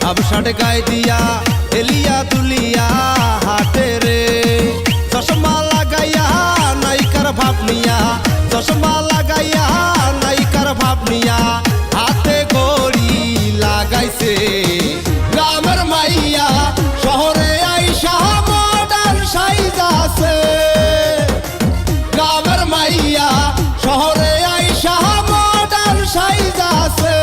shirt গায়ে দিয়া এলিয়া তুলিয়া হাটে রে চশমা লাগাইয়া নায়িকার ভাব নিয়া চশমা লাগাইয়া নায়িকার ভাব নিয়া হাতে ঘড়ি লাগাইছে গ্রামের মাইয়া শহরে আইসা মডার্ন সাইজাছে গ্রামের মাইয়া শহরে আইসা মডার্ন সাইজাছে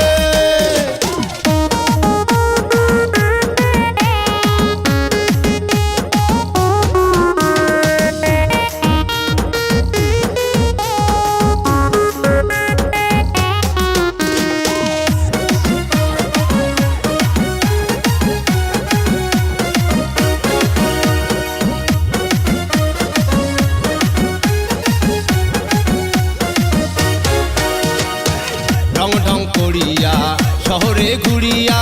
ঢং ঢং করিয়া শহরে ঘুরিয়া